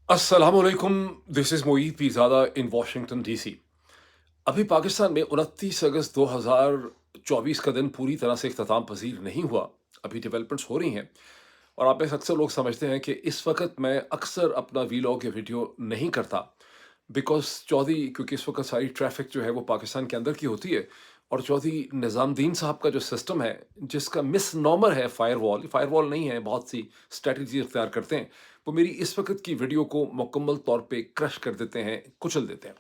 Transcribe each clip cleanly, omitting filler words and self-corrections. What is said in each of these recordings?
असलकुम, this is Moid Pirzada in Washington DC. अभी पाकिस्तान में 29 अगस्त 2024 का दिन पूरी तरह से इख्तिताम पजीर नहीं हुआ। अभी डेवलपमेंट्स हो रही हैं और आप में से अक्सर लोग समझते हैं कि इस वक्त मैं अक्सर अपना वीलॉग या वीडियो नहीं करता बिकॉज चौधरी, क्योंकि इस वक्त सारी ट्रैफिक जो है वो पाकिस्तान के अंदर की होती है। और चौधरी निज़ामुद्दीन साहब का जो सिस्टम है, जिसका मिस नॉमर है फायरवॉल, फायरवॉल नहीं है, बहुत सी स्ट्रेटजी इख्तियार करते हैं, वो मेरी इस वक्त की वीडियो को मुकम्मल तौर पे क्रश कर देते हैं, कुचल देते हैं।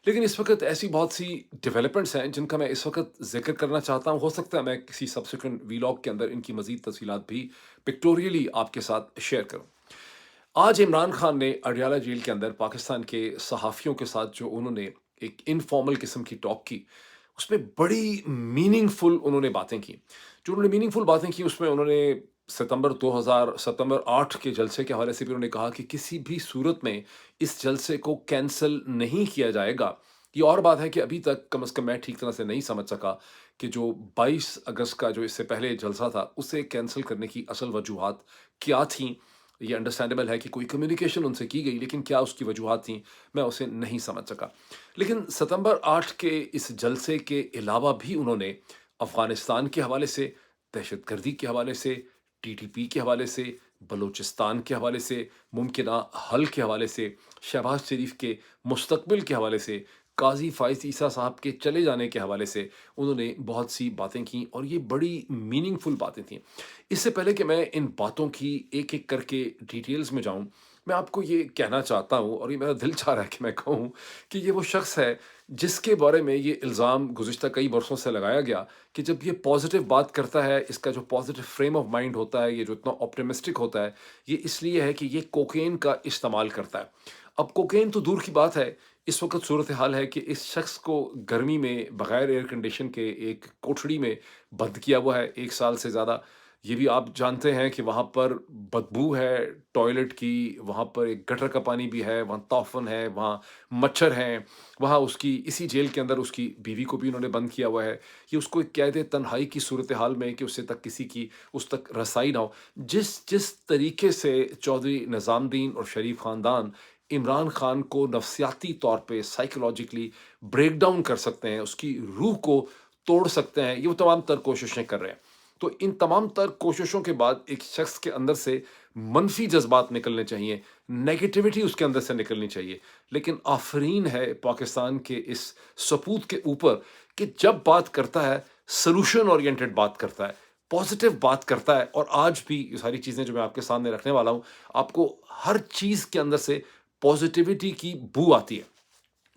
लेकिन इस वक्त ऐसी बहुत सी डेवलपमेंट्स हैं जिनका मैं इस वक्त जिक्र करना चाहता हूँ। हो सकता है मैं किसी सब्सिक्वेंट वीलॉग के अंदर इनकी मजीद तफसीलात भी पिक्टोरियली आपके साथ शेयर करूँ। आज इमरान खान ने अडियाला जेल के अंदर पाकिस्तान के सहाफ़ियों के साथ जो उन्होंने एक इनफॉर्मल किस्म की टॉक की, उसमें बड़ी मीनिंगफुल उन्होंने बातें की। जो उन्होंने मीनिंगफुल बातें की, उसमें उन्होंने सितंबर 8 के जलसे के हवाले से भी उन्होंने कहा कि किसी भी सूरत में इस जलसे को कैंसल नहीं किया जाएगा। ये और बात है कि अभी तक कम से कम मैं ठीक तरह से नहीं समझ सका कि जो 22 अगस्त का जो इससे पहले जलसा था, उसे कैंसल करने की असल वजूहात क्या थीं। ये अंडरस्टैंडेबल है कि कोई कम्युनिकेशन उनसे की गई, लेकिन क्या उसकी वजूहात थीं, मैं उसे नहीं समझ सका। लेकिन सितंबर 8 के इस जलसे के अलावा भी उन्होंने अफ़गानिस्तान के हवाले से, दहशतगर्दी के हवाले से, टीटीपी के हवाले से, बलूचिस्तान के हवाले से, मुमकिना हल के हवाले से, शहबाज शरीफ के मुस्तकबिल के हवाले से, काज़ी फ़ाइज़ ईसा साहब के चले जाने के हवाले से उन्होंने बहुत सी बातें की और ये बड़ी मीनिंगफुल बातें थीं। इससे पहले कि मैं इन बातों की एक-एक करके डिटेल्स में जाऊँ, मैं आपको ये कहना चाहता हूँ और ये मेरा दिल चाह रहा है कि मैं कहूँ कि ये वो शख्स है जिसके बारे में ये इल्ज़ाम गुज़िश्ता कई बरसों से लगाया गया कि जब ये पॉज़िटिव बात करता है, इसका जो पॉज़िटिव फ्रेम ऑफ माइंड होता है, ये जो इतना ऑप्टिमिस्टिक होता है, ये इसलिए है कि ये कोकेन का इस्तेमाल करता है। अब कोकेन तो दूर की बात है, इस वक़्त सूरत-ए-हाल है कि इस शख्स को गर्मी में बगैर एयर कंडीशन के एक कोठड़ी में बंद किया हुआ है 1 साल से ज़्यादा। ये भी आप जानते हैं कि वहाँ पर बदबू है टॉयलेट की, वहाँ पर एक गटर का पानी भी है, वहाँ तॉफ़न है, वहाँ मच्छर हैं, वहाँ उसकी इसी जेल के अंदर उसकी बीवी को भी उन्होंने बंद किया हुआ है। ये उसको एक कैद तन्हाई की सूरत-ए-हाल में कि उससे तक किसी की उस तक रसाई ना हो। जिस जिस तरीके से चौधरी निज़ामुद्दीन और शरीफ ख़ानदान इमरान खान को नफ़सियाती तौर पे साइकोलॉजिकली ब्रेक डाउन कर सकते हैं, उसकी रूह को तोड़ सकते हैं, ये वो तमाम तर कोशिशें कर रहे हैं। तो इन तमाम तर कोशिशों के बाद एक शख्स के अंदर से मनफी जज़्बात निकलने चाहिए, नेगेटिविटी उसके अंदर से निकलनी चाहिए। लेकिन आफ़रीन है पाकिस्तान के इस सपूत के ऊपर कि जब बात करता है, सॉल्यूशन ओरिएंटेड बात करता है, पॉज़िटिव बात करता है। और आज भी ये सारी चीज़ें जो मैं आपके सामने रखने वाला हूँ, आपको हर चीज़ के अंदर से पॉज़िटिविटी की बू आती है।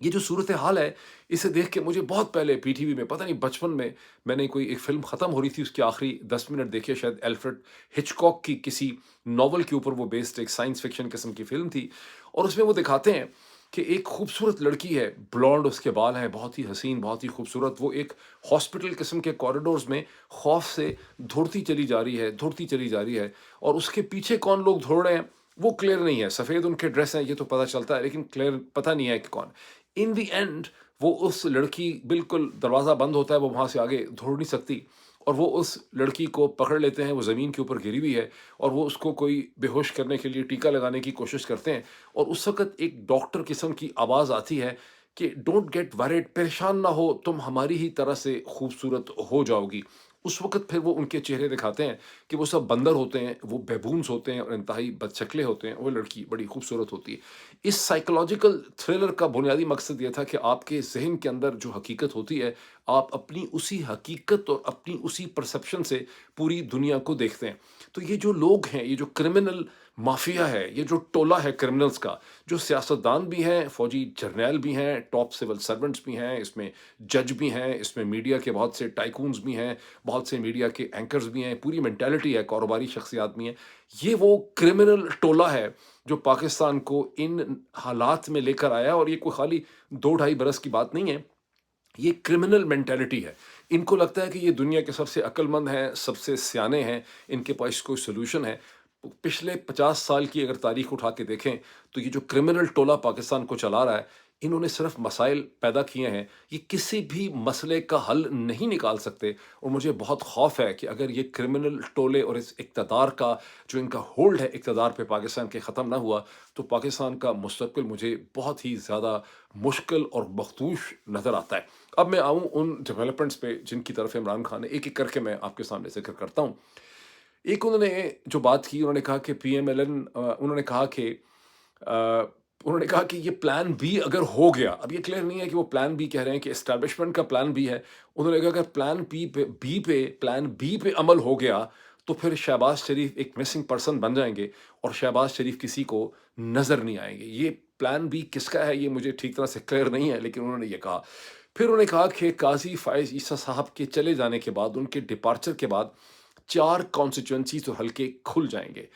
ये जो सूरत-ए-हाल है, इसे देख के मुझे बहुत पहले पीटीवी में, पता नहीं बचपन में, मैंने कोई एक फ़िल्म ख़त्म हो रही थी, उसके आखिरी 10 मिनट देखे, शायद एल्फ्रेड हिचकॉक की किसी नॉवल के ऊपर वो बेस्ड एक साइंस फ़िक्शन किस्म की फ़िल्म थी। और उसमें वो दिखाते हैं कि एक खूबसूरत लड़की है, ब्लॉन्ड उसके बाल हैं, बहुत ही हसीन, बहुत ही खूबसूरत। वो एक हॉस्पिटल किस्म के कॉरिडोर्स में खौफ़ से दौड़ती चली जा रही है, दौड़ती चली जा रही है। और उसके पीछे कौन लोग दौड़ रहे हैं, वो क्लियर नहीं है। सफ़ेद उनके ड्रेस हैं, ये तो पता चलता है, लेकिन क्लियर पता नहीं है कि कौन। इन द एंड वो उस लड़की, बिल्कुल दरवाज़ा बंद होता है, वो वहाँ से आगे दौड़ नहीं सकती और वो उस लड़की को पकड़ लेते हैं, वो ज़मीन के ऊपर गिरी हुई है और वो उसको कोई बेहोश करने के लिए टीका लगाने की कोशिश करते हैं। और उस वक़्त एक डॉक्टर किस्म की आवाज़ आती है कि डोंट गेट वरीड, परेशान ना हो, तुम हमारी ही तरह से खूबसूरत हो जाओगी। उस वक़्त फिर वो उनके चेहरे दिखाते हैं कि वो सब बंदर होते हैं, वो बैबून्स होते हैं और इंतहाई बदशक्ले होते हैं, वो लड़की बड़ी खूबसूरत होती है। इस साइकोलॉजिकल थ्रिलर का बुनियादी मकसद ये था कि आपके ज़हन के अंदर जो हकीकत होती है, आप अपनी उसी हकीकत और अपनी उसी परसेप्शन से पूरी दुनिया को देखते हैं। तो ये जो लोग हैं, ये जो क्रिमिनल माफिया है, ये जो टोला है क्रिमिनल्स का, जो सियासतदान भी हैं, फौजी जर्नैल भी हैं, टॉप सिविल सर्वेंट्स भी हैं, इसमें जज भी हैं, इसमें मीडिया के बहुत से टाइकून्स भी हैं, बहुत से मीडिया के एंकर्स भी हैं, पूरी मेंटालिटी है, कारोबारी शख्सियात भी हैं। ये वो क्रिमिनल टोला है जो पाकिस्तान को इन हालात में लेकर आया। और ये कोई खाली 2 ढाई बरस की बात नहीं है, ये क्रिमिनल मेंटालिटी है। इनको लगता है कि ये दुनिया के सबसे अक्लमंद हैं, सबसे सयाने हैं, इनके पास कोई सॉल्यूशन है। पिछले 50 साल की अगर तारीख उठा के देखें, तो ये जो क्रिमिनल टोला पाकिस्तान को चला रहा है, इन्होंने सिर्फ मसाइल पैदा किए हैं, ये किसी भी मसले का हल नहीं निकाल सकते। और मुझे बहुत खौफ है कि अगर ये क्रिमिनल टोले और इस इक़्तिदार का जो इनका होल्ड है इक़्तिदार पे पाकिस्तान के ख़त्म ना हुआ, तो पाकिस्तान का मुस्तक़बिल मुझे बहुत ही ज़्यादा मुश्किल और मख़दूश नज़र आता है। अब मैं आऊँ उन डेवलपमेंट्स पे जिनकी तरफ इमरान खान ने एक-एक करके मैं आपके सामने ज़िक्र करता हूँ। एक उन्होंने जो बात की, उन्होंने कहा कि पीएमएलएन उन्होंने कहा कि अ, उन्होंने कहा कि ये प्लान बी अगर हो गया, अब ये क्लियर नहीं है कि वो प्लान बी कह रहे हैं कि एस्टेब्लिशमेंट का प्लान बी है। उन्होंने कहा अगर प्लान बी पे अमल हो गया, तो फिर शहबाज शरीफ एक मिसिंग पर्सन बन जाएँगे और शहबाज शरीफ किसी को नज़र नहीं आएँगे। ये प्लान बी किसका है, ये मुझे ठीक तरह से क्लियर नहीं है, लेकिन उन्होंने ये कहा। फिर उन्होंने कहा कि काज़ी फ़ाइज़ ईसा साहब के चले जाने के बाद, उनके डिपार्चर के बाद 4 कॉन्स्टिट्यूएंसीज़ और हलके खुल जाएँगे।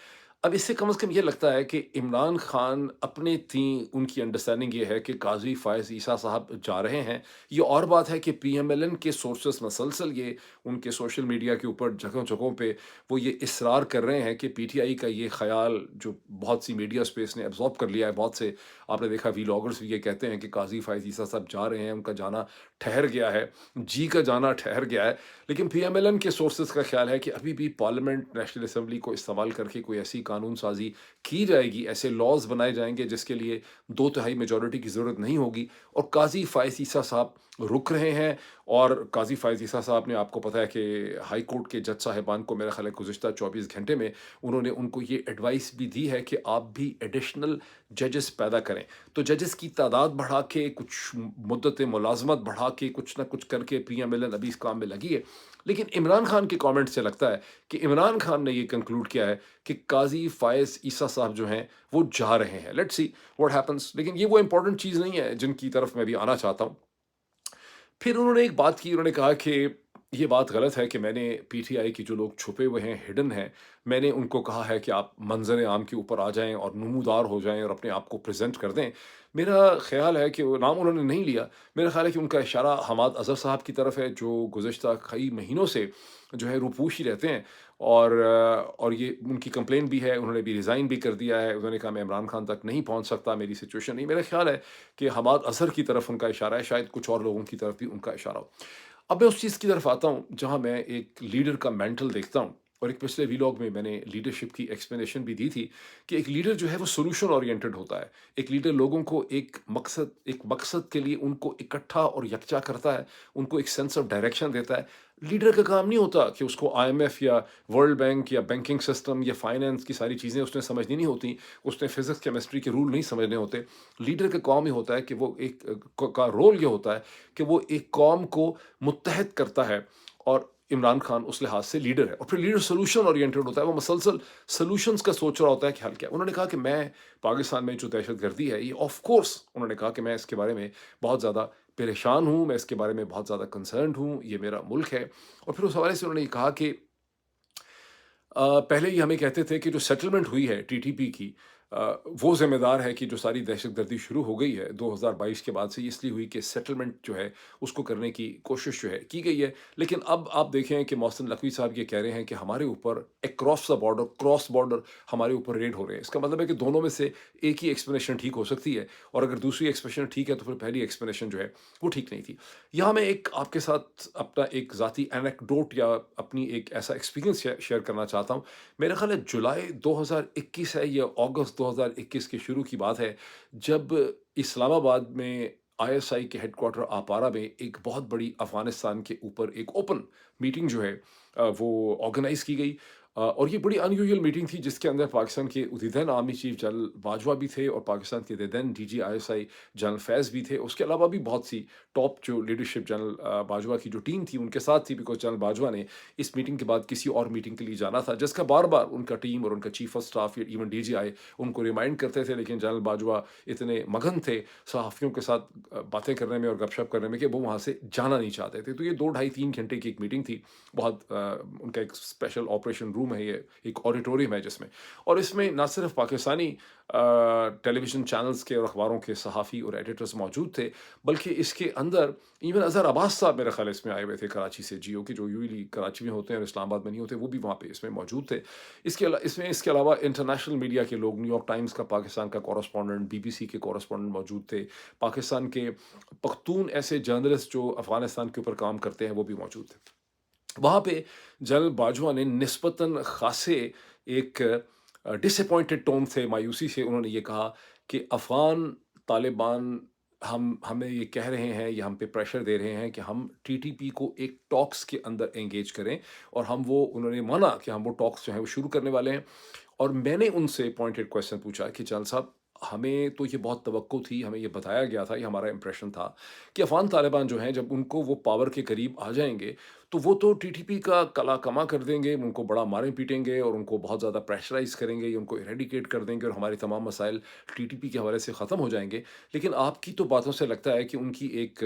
अब इससे कम से कम ये लगता है कि इमरान खान अपने थी उनकी अंडरस्टैंडिंग ये है कि काज़ी फ़ाइज़ ईसा साहब जा रहे हैं। ये और बात है कि पीएमएलएन के सोर्सेज़ मसलसल ये उनके सोशल मीडिया के ऊपर जगह-जगहों पे वो ये इसरार कर रहे हैं कि पीटीआई का ये ख़्याल जो बहुत सी मीडिया स्पेस ने एब्ज़ॉर्ब कर लिया है, बहुत से आपने देखा व्लॉगर्स भी ये कहते हैं कि काज़ी फ़ाइज़ ईसा साहब जा रहे हैं, उनका जाना ठहर गया है, जी का जाना ठहर गया है। लेकिन पीएमएलएन के सोर्सेज़ का ख़्याल है कि अभी भी पार्लियामेंट, नेशनल असेंबली को इस्तेमाल करके कोई ऐसी कानून साज़ी की जाएगी, ऐसे लॉज़ बनाए जाएँगे जिसके लिए 2/3 मेजॉरिटी की ज़रूरत नहीं होगी और काज़ी फ़ाइज़ ईसा साहब रुक रहे हैं। और काज़ी फ़ाइज़ ईसा साहब ने, आपको पता है कि हाई कोर्ट के जज साहिबान को मेरा ख़्याल है गुज़िश्ता 24 घंटे में उन्होंने उनको ये एडवाइस भी दी है कि आप भी एडिशनल जजेस पैदा करें। तो जजेस की तादाद बढ़ा के, कुछ मुद्दत मुलाज़मत बढ़ा के, कुछ ना कुछ करके पीएमएलएन अभी इस काम में लगी है। लेकिन इमरान खान के कमेंट से लगता है कि इमरान खान ने ये कंक्लूड किया है कि काज़ी फ़ाइज़ ईसा साहब जो हैं, वो जा रहे हैं। Let's see what happens. लेकिन ये वो इम्पोर्टेंट चीज़ नहीं है जिनकी तरफ मैं भी आना चाहता हूँ। फिर उन्होंने एक बात की, उन्होंने कहा कि ये बात गलत है कि मैंने पीटीआई के जो लोग छुपे हुए हैं, हिडन हैं, मैंने उनको कहा है कि आप मंज़र आम के ऊपर आ जाएँ और नमूदार हो जाएँ और अपने आप को प्रेज़ेंट कर दें। मेरा ख़्याल है कि वो नाम उन्होंने नहीं लिया। मेरा ख़्याल है कि उनका इशारा हमाद अज़हर साहब की तरफ है, जो गुज़िश्ता कई महीनों से जो है रूपोश ही रहते हैं। और ये उनकी कंप्लेन भी है, उन्होंने भी रिज़ाइन भी कर दिया है। उन्होंने कहा मैं इमरान खान तक नहीं पहुँच सकता, मेरी सिचुएशन नहीं। मेरा ख़्याल है कि हमाद अज़हर की तरफ उनका इशारा है, शायद कुछ और लोगों की तरफ भी उनका इशारा हो। अब मैं उस चीज़ की तरफ आता हूँ जहाँ मैं एक लीडर का मेंटल देखता हूँ। और एक पिछले व्लॉग में मैंने लीडरशिप की एक्सप्लेनेशन भी दी थी कि एक लीडर जो है वो सॉल्यूशन ओरिएंटेड होता है। एक लीडर लोगों को एक मकसद के लिए उनको इकट्ठा और यकजा करता है, उनको एक सेंस ऑफ डायरेक्शन देता है। लीडर का काम नहीं होता कि उसको आईएमएफ या वर्ल्ड बैंक या बैंकिंग सिस्टम या फाइनेंस की सारी चीज़ें उसने समझनी नहीं होती, उसने फिज़िक्स, केमिस्ट्री के रूल नहीं समझने होते। लीडर का काम ही होता है कि वो एक का रोल ये होता है कि वो एक कौम को मुत्तहद करता है। और इमरान खान उस लिहाज से लीडर है। और फिर लीडर सॉल्यूशन ओरिएंटेड होता है, वो मसलसल सॉल्यूशंस का सोच रहा होता है कि हल क्या है। उन्होंने कहा कि मैं पाकिस्तान में जो दहशतगर्दी है, ये ऑफ कोर्स उन्होंने कहा कि मैं इसके बारे में बहुत ज़्यादा परेशान हूँ, मैं इसके बारे में बहुत ज़्यादा कंसर्न्ड हूँ, ये मेरा मुल्क है। और फिर उस हवाले से उन्होंने ये कहा कि पहले ये हमें कहते थे कि जो सेटलमेंट हुई है टीटीपी की, वो ज़िम्मेदार है कि जो सारी दहशतगर्दी शुरू हो गई है 2022 के बाद से, ये इसलिए हुई कि सेटलमेंट जो है उसको करने की कोशिश जो है की गई है। लेकिन अब आप देखें कि मोहसिन नकवी साहब ये कह रहे हैं कि हमारे ऊपर across the border, cross border हमारे ऊपर रेड हो रहे हैं। इसका मतलब है कि दोनों में से एक ही एक्सप्लेनेशन ठीक हो सकती है, और अगर दूसरी एक्सप्लेनेशन ठीक है तो फिर पहली एक्सप्लेनेशन जो है वो ठीक नहीं थी। यहाँ मैं एक आपके साथ अपना एक ज़ाती एनेक्डोट या अपनी एक ऐसा एक्सपीरियंस शेयर करना चाहता हूँ। मेरा ख़्याल है जुलाई 2021 है या अगस्त 2021 के शुरू की बात है, जब इस्लामाबाद में आईएसआई के हेडक्वार्टर अपारा में एक बहुत बड़ी अफ़गानिस्तान के ऊपर एक ओपन मीटिंग जो है वो ऑर्गेनाइज़ की गई। और ये बड़ी अनयूजुअल मीटिंग थी जिसके अंदर पाकिस्तान के उदिदन आर्मी चीफ जनरल बाजवा भी थे और पाकिस्तान के देन डीजी आईएसआई जनरल फैज़ भी थे। उसके अलावा भी बहुत सी टॉप जो लीडरशिप जनरल बाजवा की जो टीम थी उनके साथ थी, बिकॉज़ जनरल बाजवा ने इस मीटिंग के बाद किसी और मीटिंग के लिए जाना था, जिसका बार-बार उनका टीम और उनका चीफ ऑफ स्टाफ या इवन डीजीआई उनको रिमाइंड करते थे। लेकिन जनरल बाजवा इतने मगन थे सहाफ़ियों के साथ बातें करने में और गपशप करने में कि वो वहाँ से जाना नहीं चाहते थे। तो ये 2 ढाई 3 घंटे की एक मीटिंग थी। बहुत उनका एक स्पेशल ऑपरेशन रूम है, ये एक ऑडिटोरियम है जिसमें, और इसमें ना सिर्फ पाकिस्तानी टेलीविज़न चैनल्स के और अखबारों के सहाफ़ी और एडिटर्स मौजूद थे, बल्कि इसके अंदर इवन अज़हर अब्बास साहब मेरा ख़्याल है इसमें आए हुए थे कराची से, जियो के जो यूजुअली कराची में होते हैं और इस्लामाबाद में नहीं होते, वो भी वहाँ पे इसमें मौजूद थे। इसके अलावा इंटरनेशनल मीडिया के लोग, न्यूयॉर्क टाइम्स का पाकिस्तान का कॉरेस्पॉन्डेंट, बीबीसी के कॉरेस्पॉन्डेंट मौजूद थे। पाकिस्तान के पख्तून ऐसे जर्नलिस्ट जो अफ़गानिस्तान के ऊपर काम करते हैं, वो भी मौजूद थे। वहाँ पे जनरल बाजवा ने निस्बतन ख़ासे एक डिसअपॉइंटेड टोन से, मायूसी से उन्होंने ये कहा कि अफ़गान तालिबान हमें ये कह रहे हैं, ये हम पे प्रेशर दे रहे हैं कि हम टीटीपी को एक टॉक्स के अंदर एंगेज करें, और उन्होंने माना कि हम वो टॉक्स जो है वो शुरू करने वाले हैं। और मैंने उनसे पॉइंटेड क्वेश्चन पूछा कि जनरल साहब, हमें तो ये बहुत तवक्को थी, हमें ये बताया गया था, ये हमारा इंप्रेशन था कि अफ़गान तालिबान जो हैं, जब उनको वो पावर के करीब आ जाएँगे, तो वो तो टीटीपी का कला कमा कर देंगे, उनको बड़ा मारें-पीटेंगे और उनको बहुत ज़्यादा प्रेशराइज़ करेंगे, ये उनको इरेडिकेट कर देंगे और हमारे तमाम मसाइल टीटीपी के हवाले से ख़त्म हो जाएँगे। लेकिन आपकी तो बातों से लगता है कि उनकी एक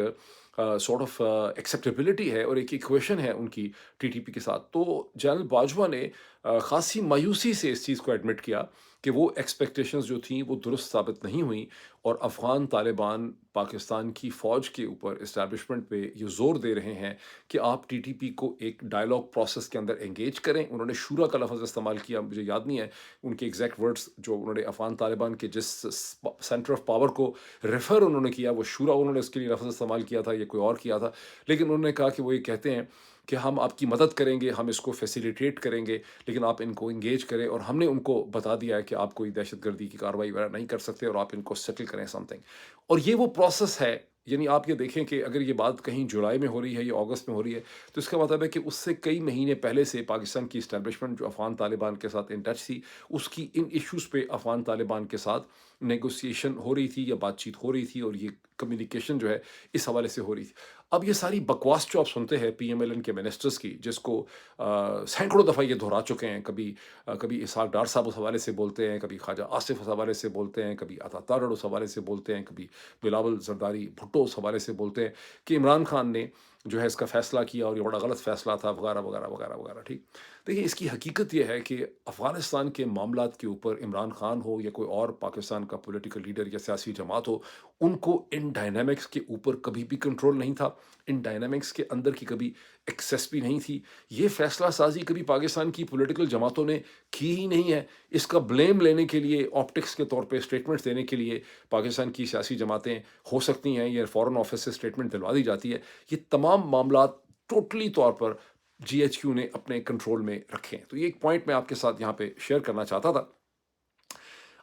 सॉर्ट ऑफ एक्सेप्टेबिलिटी है और एक इक्वेशन है उनकी टीटीपी के साथ। तो जनरल बाजवा ने ख़ासी मायूसी से इस चीज़ को एडमिट किया कि वो एक्सपेक्टेशंस जो थीं वो दुरुस्त साबित नहीं हुई, और अफ़गान तालिबान पाकिस्तान की फ़ौज के ऊपर एस्टैब्लिशमेंट पे ये ज़ोर दे रहे हैं कि आप टीटीपी को एक डायलॉग प्रोसेस के अंदर एंगेज करें। उन्होंने शूरा का लफ़्ज़ इस्तेमाल किया, मुझे याद नहीं है उनके एग्जैक्ट वर्ड्स जो उन्होंने अफ़गान तालिबान के जिस सेंटर ऑफ पावर को रेफ़र उन्होंने किया, वो शूरा उन्होंने उसके लिए लफ़्ज़ इस्तेमाल किया था, ये कोई और किया था। लेकिन उन्होंने कहा कि वो ये कहते हैं कि हम आपकी मदद करेंगे, हम इसको फैसिलिटेट करेंगे, लेकिन आप इनको एंगेज करें, और हमने उनको बता दिया है कि आप कोई दहशतगर्दी की कार्रवाई वगैरह नहीं कर सकते, और आप इनको सेटल करें समथिंग। और ये वो प्रोसेस है, यानी आप ये देखें कि अगर ये बात कहीं जुलाई में हो रही है या अगस्त में हो रही है, तो इसका मतलब है कि उससे कई महीने पहले से पाकिस्तान की इस्टेब्लिशमेंट जो अफ़गान तालिबान के साथ इन टच थी, उसकी इन इश्यूज़ पे अफ़गान तालिबान के साथ नेगोशिएशन हो रही थी या बातचीत हो रही थी, और ये कम्युनिकेशन जो है इस हवाले से हो रही थी। अब ये सारी बकवास जो आप सुनते हैं पीएमएलएन के मिनिस्टर्स की, जिसको सैकड़ों दफ़ा ये दोहरा चुके हैं, कभी इसहाक डार साहब उस हवाले से बोलते हैं, कभी ख्वाजा आसिफ उस हवाले से बोलते हैं, कभी अता तारड़ उस हवाले से बोलते हैं, कभी बिलावल जरदारी भुट्टो उस हवाले से बोलते हैं कि इमरान खान ने जो है इसका फ़ैसला किया और ये बड़ा गलत फ़ैसला था, वगैरह वगैरह वगैरह वगैरह। ठीक, देखिए इसकी हकीकत ये है कि अफ़गानिस्तान के मामलात के ऊपर इमरान खान हो या कोई और पाकिस्तान का पॉलिटिकल लीडर या सियासी जमात हो, उनको इन डायनामिक्स के ऊपर कभी भी कंट्रोल नहीं था, इन डायनामिक्स के अंदर की कभी एक्सेस भी नहीं थी। ये फ़ैसला साज़ी कभी पाकिस्तान की पॉलिटिकल जमातों ने की ही नहीं है। इसका ब्लेम लेने के लिए, ऑप्टिक्स के तौर पे स्टेटमेंट्स देने के लिए पाकिस्तान की सियासी जमातें हो सकती हैं, या फ़ॉरेन ऑफिस से स्टेटमेंट दिलवा दी जाती है। ये तमाम मामलात टोटली तौर पर जीएचक्यू ने अपने कंट्रोल में रखे हैं। तो ये एक पॉइंट मैं आपके साथ यहाँ पे शेयर करना चाहता था।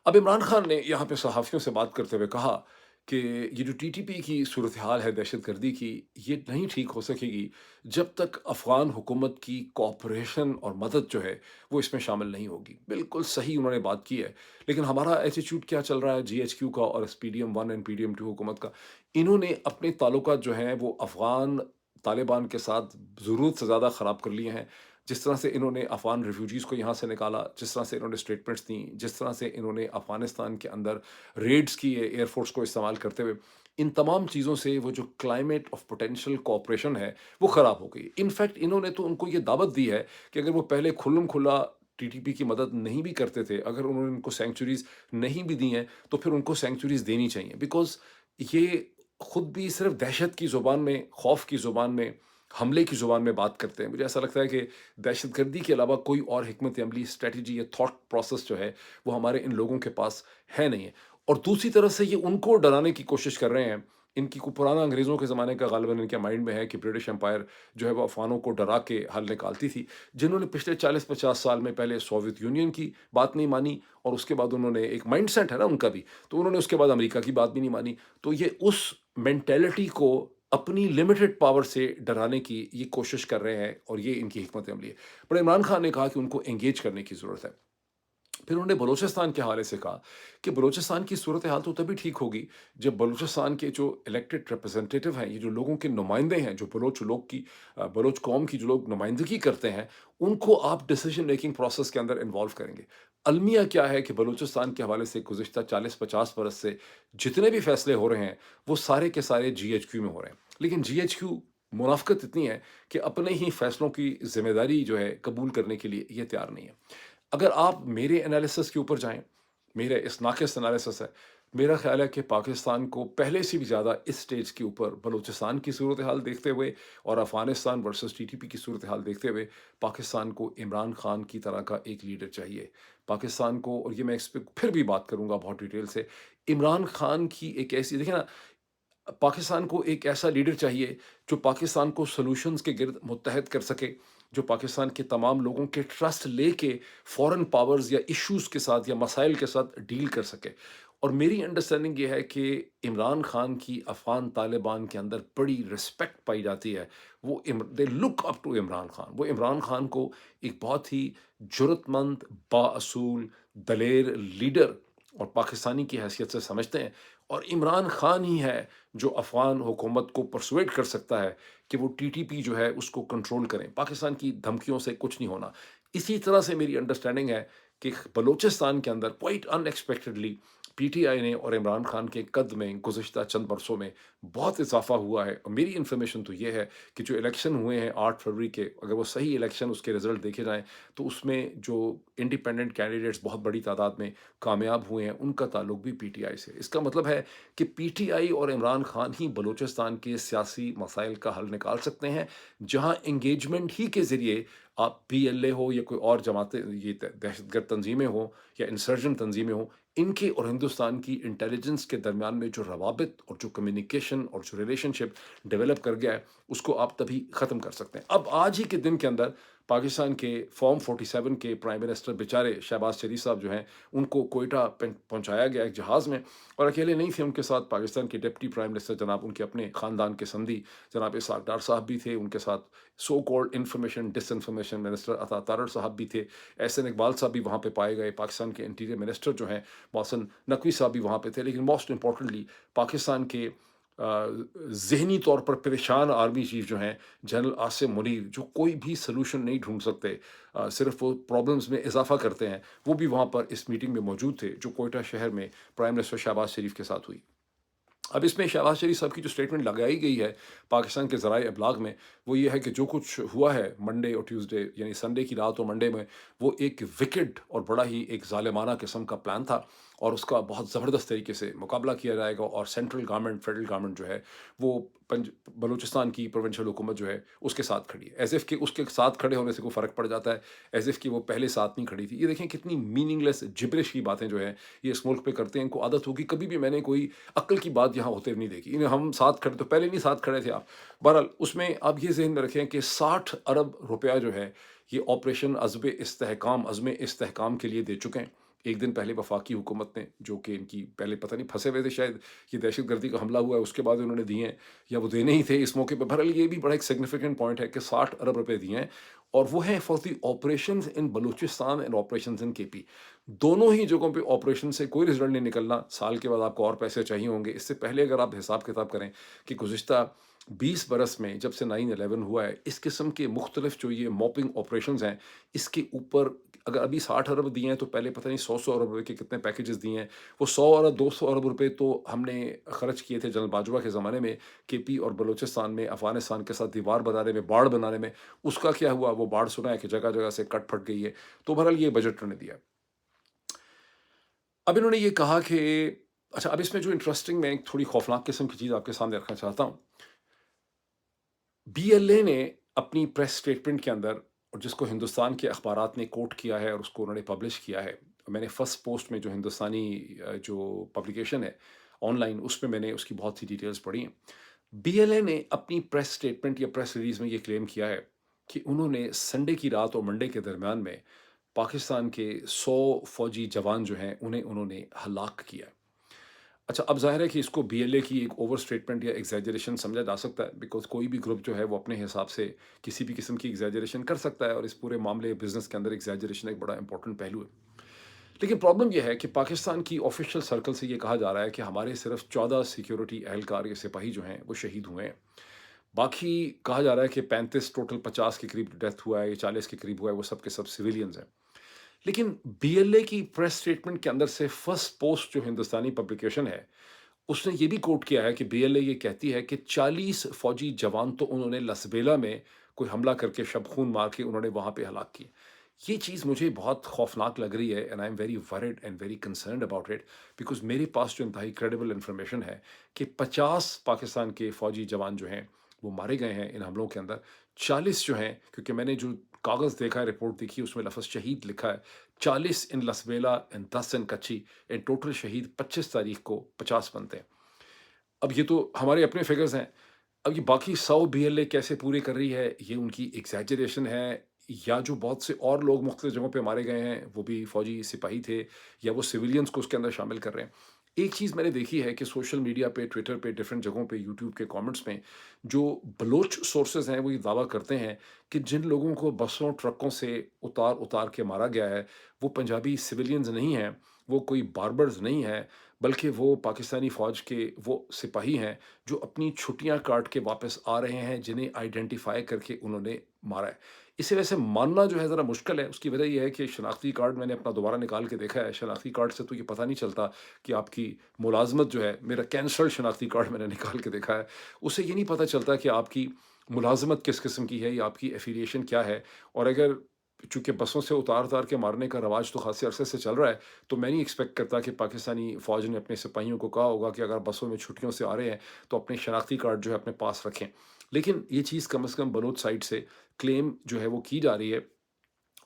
अब इमरान खान ने यहाँ पे सहाफ़ियों से बात करते हुए कहा कि ये जो टीटीपी की सूरत हाल है दहशतगर्दी की, ये नहीं ठीक हो सकेगी जब तक अफ़गान हुकूमत की कोऑपरेशन और मदद जो है वो इसमें शामिल नहीं होगी। बिल्कुल सही उन्होंने बात की है, लेकिन हमारा एटीट्यूड क्या चल रहा है जीएचक्यू का और PDM one and PDM two हुकूमत का? इन्होंने अपने ताल्लुकात जो हैं वो अफ़गान तालिबान के साथ ज़रूरत से ज़्यादा ख़राब कर लिए हैं। जिस तरह से इन्होंने अफ़गान रिफ्यूजीज़ को यहाँ से निकाला, जिस तरह से इन्होंने स्टेटमेंट्स दी, जिस तरह से इन्होंने अफ़गानिस्तान के अंदर रेड्स किए एयरफ़ोर्स को इस्तेमाल करते हुए, इन तमाम चीज़ों से वो जो क्लाइमेट ऑफ पोटेंशियल कोऑपरेशन है, वो ख़राब हो गई। इनफैक्ट इन्होंने तो उनको ये दावत दी है कि अगर वो पहले खुल्लम-खुल्ला टीटीपी की मदद नहीं भी करते थे, अगर उन्होंने उनको सैंक्चुरीज़ नहीं भी दी हैं, तो फिर उनको सैंक्चुरीज़ देनी चाहिए। बिकॉज़ ये खुद भी सिर्फ़ दहशत की ज़ुबान में, खौफ़ की ज़ुबान में, हमले की ज़ुबान में बात करते हैं। मुझे ऐसा लगता है कि दहशतगर्दी के अलावा कोई और हिकमत अमली, स्ट्रैटेजी या थॉट प्रोसेस जो है, वो हमारे इन लोगों के पास है नहीं है। और दूसरी तरफ से ये उनको डराने की कोशिश कर रहे हैं। इनकी को पुराना अंग्रेज़ों के ज़माने का ग़ालिबन इनके माइंड में है कि ब्रिटिश एम्पायर जो है वो अफ़गानों को डरा के हल निकालती थी। जिन्होंने पिछले 40-50 साल में पहले सोवियत यूनियन की बात नहीं मानी, और उसके बाद उन्होंने, एक माइंडसेट है ना उनका भी, तो उन्होंने उसके बाद अमेरिका की बात भी नहीं मानी। तो ये उस मेंटालिटी को अपनी लिमिटेड पावर से डराने की ये कोशिश कर रहे हैं, और ये इनकी हिकमत अमली है। पर इमरान खान ने कहा कि उनको एंगेज करने की ज़रूरत है। फिर उन्होंने बलूचिस्तान के हवाले से कहा कि बलूचिस्तान की सूरत हाल तो तभी ठीक होगी जब बलूचिस्तान के जो इलेक्टेड रिप्रेजेंटेटिव हैं, ये जो लोगों के नुमाइंदे हैं, जो बलोच कौम की जो लोग नुमाइंदगी करते हैं, उनको आप डिसीजन मेकिंग प्रोसेस के अंदर इन्वॉल्व करेंगे। अलमिया क्या है कि बलूचिस्तान के हवाले से गुज़िश्ता 40-50 बरस से जितने भी फैसले हो रहे हैं, वो सारे के सारे जीएचक्यू में हो रहे हैं। लेकिन जीएचक्यू मुनाफ़िक़त इतनी है कि अपने ही फ़ैसलों की ज़िम्मेदारी जो है कबूल करने के लिए ये तैयार नहीं है। अगर आप मेरे एनालिसिस के ऊपर जाएँ, मेरे इस नाक़िस एनालिसिस है, मेरा ख़्याल है कि पाकिस्तान को पहले से भी ज़्यादा इस स्टेज के ऊपर बलूचिस्तान की सूरत-ए-हाल देखते हुए और अफ़गानिस्तान वर्सेस टीटीपी की सूरत-ए-हाल देखते हुए, पाकिस्तान को इमरान ख़ान की तरह का एक लीडर चाहिए। पाकिस्तान को, और ये मैं इस पे फिर भी बात करूँगा बहुत डिटेल से, इमरान ख़ान की एक ऐसी, देखिए ना, पाकिस्तान को एक ऐसा लीडर चाहिए जो पाकिस्तान को सॉल्यूशंस के गिर्द मुत्तहद कर सके, जो पाकिस्तान के तमाम लोगों के ट्रस्ट लेके फॉरेन पावर्स या इश्यूज़ के साथ या मसाइल के साथ डील कर सके। और मेरी अंडरस्टैंडिंग ये है कि इमरान खान की अफ़गान तालिबान के अंदर बड़ी रिस्पेक्ट पाई जाती है। वो they look up to Imran Khan. वो इमरान खान को एक बहुत ही जुर्रतमंद, बाअसूल, दलेर लीडर और पाकिस्तानी की हैसियत से समझते हैं, और इमरान खान ही है जो अफ़गान हुकूमत को परसुएड कर सकता है कि वो टीटीपी जो है उसको कंट्रोल करें। पाकिस्तान की धमकियों से कुछ नहीं होना। इसी तरह से मेरी अंडरस्टैंडिंग है कि बलूचिस्तान के अंदर क्वाइट अनएक्सपेक्टेडली पीटीआई ने और इमरान खान के कद में गुज़िश्ता चंद बरसों में बहुत इज़ाफ़ा हुआ है। और मेरी इन्फॉर्मेशन तो ये है कि जो इलेक्शन हुए हैं 8 फरवरी के, अगर वो सही इलेक्शन, उसके रिज़ल्ट देखे जाएँ, तो उसमें जो इंडिपेंडेंट कैंडिडेट्स बहुत बड़ी तादाद में कामयाब हुए हैं, उनका ताल्लुक भी पीटीआई से। इसका मतलब है कि पीटीआई और इमरान खान ही बलूचिस्तान के सियासी मसाइल का हल निकाल सकते हैं, जहाँ एंगेजमेंट ही के ज़रिए आप पीएलए हो या कोई और जमातें, ये दहशतगर्द तंजीमें हों या इंसर्जेंट तंजीमें हों, इनके और हिंदुस्तान की इंटेलिजेंस के दरमियान में जो रवाबित और जो कम्युनिकेशन और जो रिलेशनशिप डेवलप कर गया है, उसको आप तभी ख़त्म कर सकते हैं। अब आज ही के दिन के अंदर पाकिस्तान के फॉर्म 47 के प्राइम मिनिस्टर बेचारे शहबाज शरीफ साहब जो हैं, उनको कोयटा पहुंचाया गया एक जहाज़ में, और अकेले नहीं थे, उनके साथ पाकिस्तान के डिप्टी प्राइम मिनिस्टर जनाब, उनके अपने ख़ानदान के संधी जनाब इसहाक डार साहब भी थे, उनके साथ so called information disinformation minister अता तारड़ साहब भी थे, एहसन इकबाल साहब भी वहाँ पे पाए गए, पाकिस्तान के इंटीरियर मिनिस्टर जो हैं मोहसिन नकवी साहब भी वहाँ पे थे, लेकिन मोस्ट इंपॉर्टेंटली पाकिस्तान के ज़हनी तौर पर परेशान आर्मी चीफ जो हैं जनरल आसिम मुनीर, जो कोई भी सलूशन नहीं ढूंढ सकते, सिर्फ वो प्रॉब्लम्स में इजाफा करते हैं, वो भी वहाँ पर इस मीटिंग में मौजूद थे जो कोयटा शहर में प्राइम मिनिस्टर शहबाज शरीफ के साथ हुई। अब इसमें शहबाज शरीफ साहब की जो स्टेटमेंट लगाई गई है पाकिस्तान के ज़राए इब्लाग में, वो ये है कि जो कुछ हुआ है मंडे और ट्यूसडे, यानी संडे की रात और मंडे में, वो एक विकेड और बड़ा ही एक ज़ालिमाना किस्म का प्लान था, और उसका बहुत ज़बरदस्त तरीके से मुकाबला किया जाएगा, और सेंट्रल गवर्नमेंट, फेडरल गवर्नमेंट जो है, वो बलूचिस्तान की प्रोविंशियल हुकूमत जो है उसके साथ खड़ी है। एज़ इफ़ कि उसके साथ खड़े होने से कोई फ़र्क पड़ जाता है, एज़ इफ़ कि वो पहले साथ नहीं खड़ी थी। ये देखें कितनी मीनिंगलेस जिब्रिश की बातें जो है ये इस मुल्क पे करते हैं। इनको आदत होगी, कभी भी मैंने कोई अक्ल की बात यहाँ होते हुए नहीं देखी। इन्हें हम साथ खड़े, तो पहले नहीं साथ खड़े थे आप। बहरहाल उसमें आप ये ज़हन में रखें कि 60 अरब रुपया जो है ये ऑपरेशन अज़्म इस्तेहकाम के लिए दे चुके हैं। एक दिन पहले वफाकी हुकूमत ने, जो कि इनकी पहले पता नहीं फंसे हुए थे शायद, ये दहशतगर्दी का हमला हुआ है उसके बाद उन्होंने दिए हैं, या वो देने ही थे इस मौके पे। बहरहाल ये भी बड़ा एक सिग्निफिकेंट पॉइंट है कि 60 अरब रुपए दिए हैं, और वो हैं for the operations in Balochistan and operations in KP. दोनों ही जगहों पे ऑपरेशन से कोई रिजल्ट नहीं निकलना, साल के बाद आपको और पैसे चाहिए होंगे। इससे पहले अगर आप हिसाब किताब करें कि गुज़िश्ता 20 बरस में जब से 9/11 हुआ है, इस किस्म के मुख्तलिफ जो ये मॉपिंग ऑपरेशंस हैं, इसके ऊपर अगर अभी 60 अरब दिए हैं, तो पहले पता नहीं 100-100 अरब रुपए के कितने पैकेजेस दिए हैं। वो 100 अरब 200 अरब रुपए तो हमने खर्च किए थे जनरल बाजवा के ज़माने में, केपी और बलूचिस्तान में अफ़गानिस्तान के साथ दीवार बनाने में, बाड़ बनाने में। उसका क्या हुआ? वो बाड़ सुना है कि जगह-जगह से कट फट गई है। तो बहरहाल ये बजट उन्होंने दिया। अब इन्होंने ये कहा कि अच्छा, अब इसमें जो इंटरेस्टिंग, मैं एक थोड़ी खौफनाक किस्म की चीज़ आपके सामने रखना चाहता हूँ। बीएलए ने अपनी प्रेस स्टेटमेंट के अंदर, और जिसको हिंदुस्तान के अखबारात ने कोट किया है और उसको उन्होंने पब्लिश किया है, मैंने फर्स्ट पोस्ट में जो हिंदुस्तानी जो पब्लिकेशन है ऑनलाइन, उसमें मैंने उसकी बहुत सी डिटेल्स पढ़ी हैं। बीएलए ने अपनी प्रेस स्टेटमेंट या प्रेस रिलीज में ये क्लेम किया है कि उन्होंने संडे की रात और मंडे के दरमियान में पाकिस्तान के 100 फौजी जवान जो हैं उन्हें उन्होंने हलाक किया। अच्छा, अब ज़ाहिर है कि इसको बीएलए की एक ओवर स्टेटमेंट या एग्जैजरेशन समझा जा सकता है, बिकॉज़ कोई भी ग्रुप जो है वो अपने हिसाब से किसी भी किस्म की एग्जैजरेशन कर सकता है, और इस पूरे मामले बिज़नेस के अंदर एग्जैजरेशन एक बड़ा इंपॉर्टेंट पहलू है। लेकिन प्रॉब्लम ये है कि पाकिस्तान की ऑफिशियल सर्कल से ये कहा जा रहा है कि हमारे सिर्फ 14 सिक्योरिटी एहलकार या सिपाही जो हैं वो शहीद हुए हैं। बाकी कहा जा रहा है कि 35, टोटल 50 के करीब डेथ हुआ है, या 40 के करीब हुआ है, वो सब के सब सिविलियंस हैं। लेकिन बीएलए की प्रेस स्टेटमेंट के अंदर से फर्स्ट पोस्ट जो हिंदुस्तानी पब्लिकेशन है, उसने ये भी कोट किया है कि बीएलए ये कहती है कि 40 फौजी जवान तो उन्होंने लसबेला में कोई हमला करके शब खून मार के उन्होंने वहाँ पे हलाक किए। ये चीज़ मुझे बहुत खौफ़नाक लग रही है and I am very worried and very concerned about it because मेरे पास जो इंतहाई क्रेडिबल इन्फॉर्मेशन है कि 50 पाकिस्तान के फ़ौजी जवान जो हैं, वो मारे गए हैं इन हमलों के अंदर। 40 जो हैं, क्योंकि मैंने जो कागज़ देखा है, रिपोर्ट देखी है, उसमें लफ़्ज़ शहीद लिखा है। 40 इन लसबेला एंड 10 इन कच्ची, इन टोटल शहीद 25 तारीख को 50 बनते हैं। अब ये तो हमारे अपने फिगर्स हैं। अब ये बाकी 100 बीएलए कैसे पूरे कर रही है, ये उनकी एग्ज़ैजरेशन है या जो बहुत से और लोग मुख्तलिफ़ जगहों पे मारे गए हैं, वो भी फ़ौजी सिपाही थे या वो सिविलियंस को उसके अंदर शामिल कर रहे हैं। एक चीज़ मैंने देखी है कि सोशल मीडिया पे, ट्विटर पे, डिफरेंट जगहों पे, यूट्यूब के कमेंट्स में जो बलोच सोर्सेज़ हैं, वो ये दावा करते हैं कि जिन लोगों को बसों, ट्रकों से उतार-उतार के मारा गया है, वो पंजाबी सिविलियंस नहीं हैं, वो कोई बार्बर्स नहीं हैं, बल्कि वो पाकिस्तानी फ़ौज के वो सिपाही हैं जो अपनी छुट्टियाँ काट के वापस आ रहे हैं, जिन्हें आइडेंटिफ़ाई करके उन्होंने मारा है। इसे वैसे मानना जो है ज़रा मुश्किल है, उसकी वजह ये है कि शनाख्ती कार्ड मैंने अपना दोबारा निकाल के देखा है, शनाख्ती कार्ड से तो ये पता नहीं चलता कि आपकी मुलाज़मत जो है, मेरा कैंसल्ड शनाख्ती कार्ड मैंने निकाल के देखा है, उससे ये नहीं पता चलता कि आपकी मुलाज़मत किस किस्म की है या आपकी एफ़िलिएशन क्या है। और अगर चूँकि बसों से उतार-उतार के मारने का रवाज तो खासे अरसे से चल रहा है, तो मैं नहीं एक्सपेक्ट करता कि पाकिस्तानी फ़ौज ने अपने सिपाहियों को कहा होगा कि अगर बसों में छुट्टियों से आ रहे हैं, तो अपने शनाख्ती कार्ड जो है अपने पास रखें। लेकिन ये चीज़ कम से कम बलोच साइड से क्लेम जो है वो की जा रही है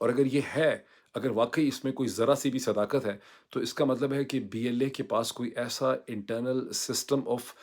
और अगर ये है, अगर वाक़ई इसमें कोई ज़रा-सी भी सदाकत है, तो इसका मतलब है कि बीएलए के पास कोई ऐसा इंटरनल सिस्टम ऑफ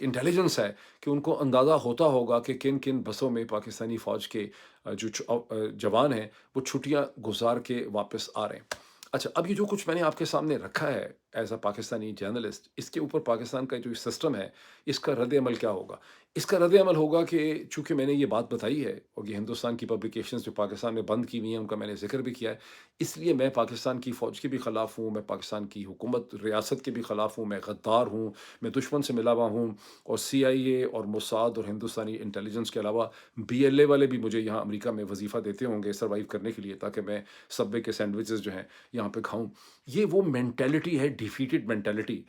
इंटेलिजेंस है कि उनको अंदाज़ा होता होगा कि किन-किन बसों में पाकिस्तानी फ़ौज के जवान हैं, वो छुट्टियाँ गुज़ार के वापस आ रहे हैं। अच्छा, अब ये जो कुछ मैंने आपके सामने रखा है एज़ अ पाकिस्तानी जर्नलिस्ट, इसके ऊपर पाकिस्तान का जो सिस्टम है, इसका रद्द-ए-अमल क्या होगा? इसका रद्द-ए-अमल होगा कि चूँकि मैंने ये बात बताई है और ये हिंदुस्तान की पब्लिकेशंस जो पाकिस्तान में बंद की हुई हैं, उनका मैंने ज़िक्र भी किया है। इसलिए मैं पाकिस्तान की फ़ौज के भी ख़िलाफ़ हूँ, मैं पाकिस्तान की हुकूमत रियासत के भी ख़िलाफ़ हूँ, मैं गद्दार हूँ, मैं दुश्मन से मिला हुआ हूँ और सीआईए और मोसाद और हिंदुस्तानी इंटेलिजेंस के अलावा बीएलए वाले भी मुझे यहाँ अमेरिका में वज़ीफ़ा देते होंगे सर्वाइव करने के लिए ताकि मैं सबवे के सैंडविचेज़ जो हैं, यहाँ पे खाऊँ। ये वो मेंटालिटी है, डिफीटेड मेंटालिटी।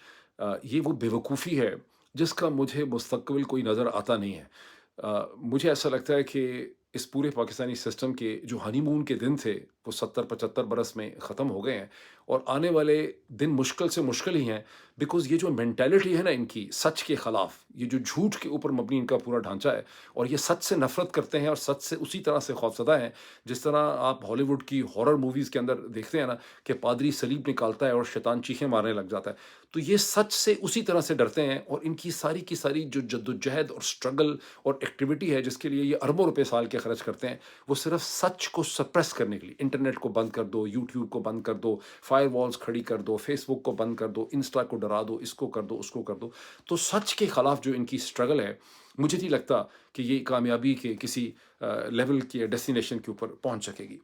ये वो बेवकूफ़ी है जिसका मुझे मुस्तक़बिल कोई नज़र आता नहीं है। मुझे ऐसा लगता है कि इस पूरे पाकिस्तानी सिस्टम के जो हनीमून के दिन थे, वो 70-75 बरस में ख़त्म हो गए हैं और आने वाले दिन मुश्किल से मुश्किल ही हैं बिकॉज़ ये जो मेंटालिटी है ना इनकी सच के ख़िलाफ़, ये जो झूठ के ऊपर मबनी इनका पूरा ढांचा है और ये सच से नफ़रत करते हैं और सच से उसी तरह से खौफ़ज़दा हैं, जिस तरह आप हॉलीवुड की हॉरर मूवीज़ के अंदर देखते हैं ना कि पादरी सलीब निकालता है और शैतान चीखें मारने लग जाता है। तो ये सच से उसी तरह से डरते हैं और इनकी सारी की सारी जो जद्दोजहद और स्ट्रगल और एक्टिविटी है जिसके लिए ये अरबों रुपए साल के खर्च करते हैं, वो सिर्फ़ सच को सप्रेस करने के लिए। इंटरनेट को बंद कर दो, यूट्यूब को बंद कर दो, फायरवॉल्स खड़ी कर दो, फेसबुक को बंद कर दो, इंस्टा को डरा दो, इसको कर दो, उसको कर दो। तो सच के खिलाफ जो इनकी स्ट्रगल है, मुझे नहीं लगता कि ये कामयाबी के किसी लेवल के डेस्टिनेशन के ऊपर पहुँच सकेगी।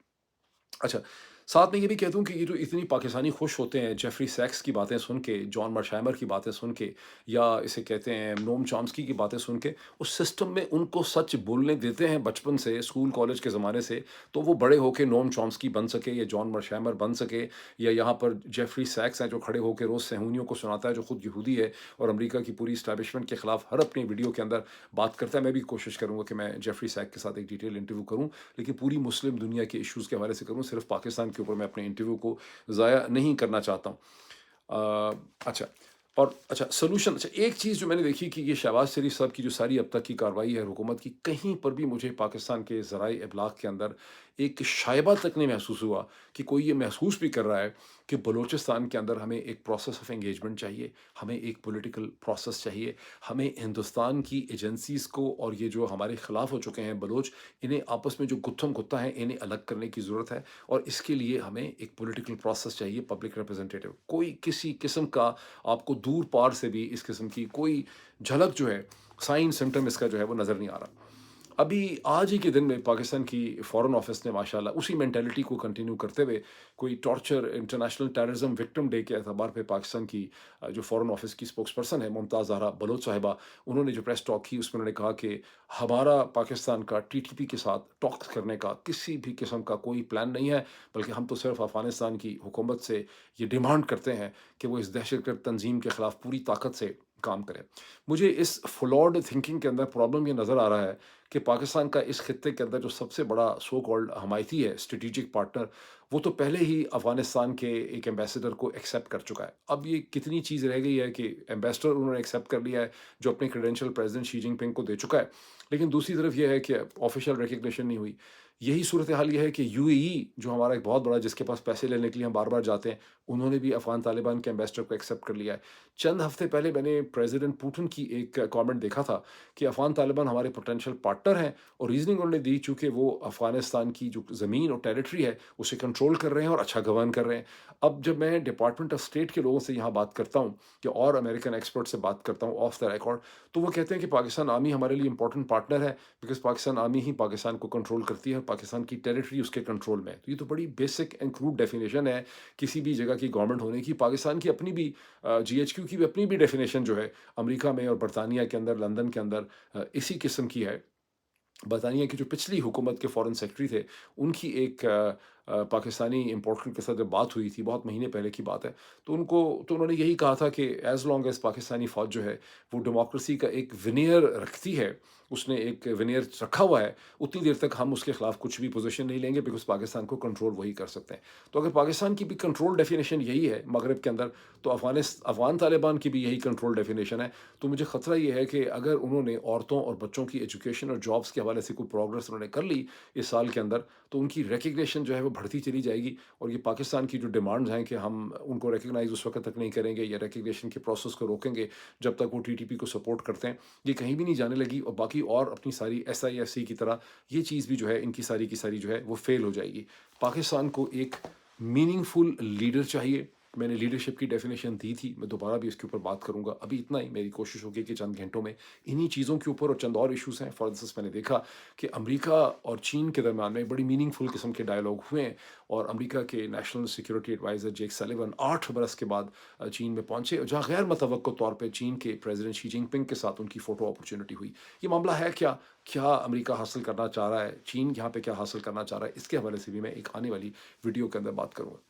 अच्छा, साथ में ये भी कह दूँ कि ये जो इतनी पाकिस्तानी खुश होते हैं जेफरी सैक्स की बातें सुन के, जॉन मर्शाइमर की बातें सुन के या इसे कहते हैं नोम चॉम्स्की की बातें सुन के, उस सिस्टम में उनको सच बोलने देते हैं बचपन से, स्कूल कॉलेज के ज़माने से, तो वो बड़े होके नोम चॉम्स्की बन सके या जॉन मर्शाइमर बन सके या यहाँ पर जेफरी सैक्स हैं जो खड़े होके रोज़ सेहूनियों को सुनाता है, जो खुद यहूदी है और अमेरिका की पूरी एस्टैब्लिशमेंट के खिलाफ हर अपनी वीडियो के अंदर बात करता है। मैं भी कोशिश करूँगा कि मैं जेफरी सैक के साथ एक डिटेल इंटरव्यू करूँ, लेकिन पूरी मुस्लिम दुनिया के इश्यूज़ के हवाले से करूँ, सिर्फ़ पाकिस्तान के ऊपर मैं अपने इंटरव्यू को ज़ाया नहीं करना चाहता हूँ। अच्छा और अच्छा सॉल्यूशन अच्छा एक चीज़ जो मैंने देखी कि ये शहबाज शरीफ साहब की जो सारी अब तक की कार्रवाई है हुकूमत की, कहीं पर भी मुझे पाकिस्तान के ज़राए इब्लाग के अंदर एक शाइबा तक नहीं महसूस हुआ कि कोई ये महसूस भी कर रहा है कि बलूचिस्तान के अंदर हमें एक प्रोसेस ऑफ एंगेजमेंट चाहिए, हमें एक पॉलिटिकल प्रोसेस चाहिए, हमें हिंदुस्तान की एजेंसीज़ को और ये जो हमारे ख़िलाफ़ हो चुके हैं बलोच, इन्हें आपस में जो गुत्थम-गुत्ता है, इन्हें अलग करने की ज़रूरत है और इसके लिए हमें एक पॉलिटिकल प्रोसेस चाहिए, पब्लिक रिप्रेजेंटेटिव। कोई किसी किस्म का आपको दूर पार से भी इस किस्म की कोई झलक जो है, साइन सिम्पटम इसका जो है वो नज़र नहीं आ रहा। अभी आज ही के दिन में पाकिस्तान की फ़ॉरेन ऑफ़िस ने माशाल्लाह उसी मेंटालिटी को कंटिन्यू करते हुए कोई torture international terrorism victim day के एतबार पे पाकिस्तान की जो फ़ॉरेन ऑफ़िस की स्पोक्सपर्सन है मुमताज़ ज़हरा बलोच साहिबा, उन्होंने जो प्रेस टॉक की उसमें उन्होंने कहा कि हमारा पाकिस्तान का टीटीपी के साथ टॉक्स करने का किसी भी किस्म का कोई प्लान नहीं है, बल्कि हम तो सिर्फ़ अफ़गानिस्तान की हुकूमत से ये डिमांड करते हैं कि वो इस दहशतगर्द तंज़ीम के ख़िलाफ़ पूरी ताकत से काम करें। मुझे इस फ्लॉड थिंकिंग के अंदर प्रॉब्लम ये नज़र आ रहा है कि पाकिस्तान का इस खित्ते के अंदर जो सबसे बड़ा सो कॉल्ड हमायती है, स्ट्रेटेजिक पार्टनर, वो तो पहले ही अफ़गानिस्तान के एक एम्बेसडर को एक्सेप्ट कर चुका है। अब ये कितनी चीज़ रह गई है कि एम्बेसडर उन्होंने एक्सेप्ट कर लिया है, जो अपने क्रेडेंशियल प्रेज़िडेंट शी जिनपिंग को दे चुका है। लेकिन दूसरी तरफ ये है कि ऑफ़िशियल रिकॉग्निशन नहीं हुई। यही सूरत हाल ये है कि यूएई जो हमारा एक बहुत बड़ा जिसके पास पैसे लेने के लिए हम बार-बार जाते हैं, उन्होंने भी अफ़गान तालिबान के एम्बेसडर को एक्सेप्ट कर लिया है। चंद हफ़्ते पहले मैंने प्रेज़िडेंट पुतिन की एक कमेंट देखा था कि अफ़गान तालिबान हमारे पोटेंशियल पार्टनर हैं और रीज़निंग उन्होंने दी चूँकि वो अफ़गानिस्तान की जो ज़मीन और टेरिटरी है, उसे कंट्रोल कर रहे हैं और अच्छा गवर्न कर रहे हैं। अब जब मैं डिपार्टमेंट ऑफ स्टेट के लोगों से यहाँ बात करता हूँ या और अमेरिकन एक्सपर्ट से बात करता हूँ ऑफ द रिकॉर्ड, तो वो कहते हैं कि पाकिस्तान आर्मी हमारे लिए इंपॉर्टेंट पार्टनर है, बिकॉज़ पाकिस्तान आर्मी ही पाकिस्तान को कंट्रोल करती है और पाकिस्तान की टेरिटरी उसके कंट्रोल में है। तो ये तो बड़ी बेसिक एंड क्रूड डेफिनिशन है किसी भी जगह की गवर्नमेंट होने की। पाकिस्तान की अपनी भी जीएचक्यू की भी अपनी भी डेफिनेशन जो है अमेरिका में और बर्तानिया के अंदर, लंदन के अंदर इसी किस्म की है। बरतानिया की जो पिछली हुकूमत के फॉरेन सेक्रेटरी थे, उनकी एक पाकिस्तानी इम्पोर्टर के साथ जब बात हुई थी, बहुत महीने पहले की बात है, तो उन्होंने यही कहा था कि एज़ लॉन्ग एज़ पाकिस्तानी फ़ौज जो है, वो डेमोक्रेसी का एक विनियर रखती है, उसने एक विनियर रखा हुआ है, उतनी देर तक हम उसके खिलाफ कुछ भी पोज़ीशन नहीं लेंगे, बिकॉज़ पाकिस्तान को कंट्रोल वही कर सकते हैं। तो अगर पाकिस्तान की भी कंट्रोल डेफ़िनिशन यही है मगरिब के अंदर, तो अफ़गान तालिबान की भी यही कंट्रोल डेफ़िनिशन है। तो मुझे ख़तरा ये है कि अगर उन्होंने औरतों और बच्चों की एजुकेशन और जॉब्स के हवाले से कोई प्रोग्रेस उन्होंने कर ली इस साल के अंदर, तो उनकी रिकग्निशन जो है वो बढ़ती चली जाएगी और ये पाकिस्तान की जो डिमांड्स हैं कि हम उनको रिकग्नाइज़ उस वक़्त तक नहीं करेंगे या रिकग्निशन के प्रोसेस को रोकेंगे जब तक वो टीटीपी को सपोर्ट करते हैं, ये कहीं भी नहीं जाने लगी और बाकी और अपनी सारी एसआईएफसी की तरह ये चीज़ भी जो है इनकी सारी की सारी जो है वो फ़ेल हो जाएगी। पाकिस्तान को एक मीनिंगफुल लीडर चाहिए। मैंने लीडरशिप की डेफ़िनेशन दी थी, मैं दोबारा भी इसके ऊपर बात करूँगा। अभी इतना ही मेरी कोशिश होगी कि चंद घंटों में इन्हीं चीज़ों के ऊपर और चंद और इश्यूज़ हैं। फॉर इंस्टेंस मैंने देखा कि अमेरिका और चीन के दरमियान में बड़ी मीनिंगफुल किस्म के डायलॉग हुए हैं और अमेरिका के नेशनल सिक्योरिटी एडवाइज़र जेक सलिवन 8 बरस के बाद चीन में पहुँचे और जहाँ गैर मतवक्को तौर पे चीन के प्रेज़िडेंट शी जिनपिंग के साथ उनकी फ़ोटो अपॉर्च्युनिटी हुई। ये मामला है क्या? क्या अमेरिका हासिल करना चाह रहा है? चीन यहाँ पे क्या हासिल करना चाह रहा है? इसके हवाले से भी मैं एक आने वाली वीडियो के अंदर बात करूँगा।